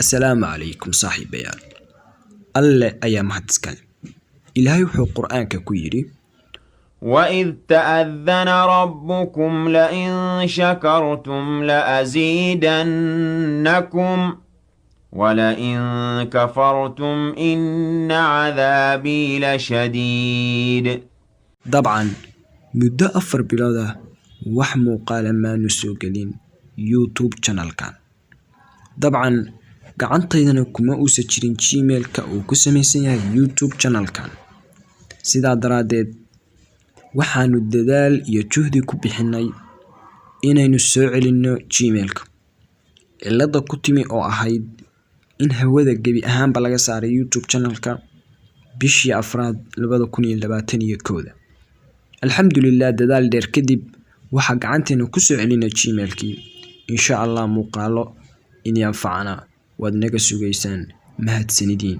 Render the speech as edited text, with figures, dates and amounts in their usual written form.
السلام عليكم صاحبيال الله أيام هتسكال إلهي وحو قرآن كويري وَإِذْ تَأَذَّنَ رَبُّكُمْ لَئِن شَكَرْتُمْ لَأَزِيدَنَّكُمْ وَلَئِن كَفَرْتُمْ إِنَّ عَذَابِي لَشَدِيدٌ. طبعا مدة أفر بلاده وحمو قال ما نسوقلين يوتيوب channel كان طبعا قعنتيدنا كما أوسجرين جيميل كأو كسميسيها يوتيوب channel كان سيدا دراديد waxaanu dadaal iyo juhdi ku bixinay inaynu soo celinno gmailka cilada ku timi oo ahayd in hawada gabi ahaanba laga saaray youtube channelka bishii afraad 2021 alxamdulillah dadaal dheer kadib waxa gacanteena ku soo celinay gmailkii insha Allah muuqaalo in yanfacana waad naga sugaysaan mahadsanidin.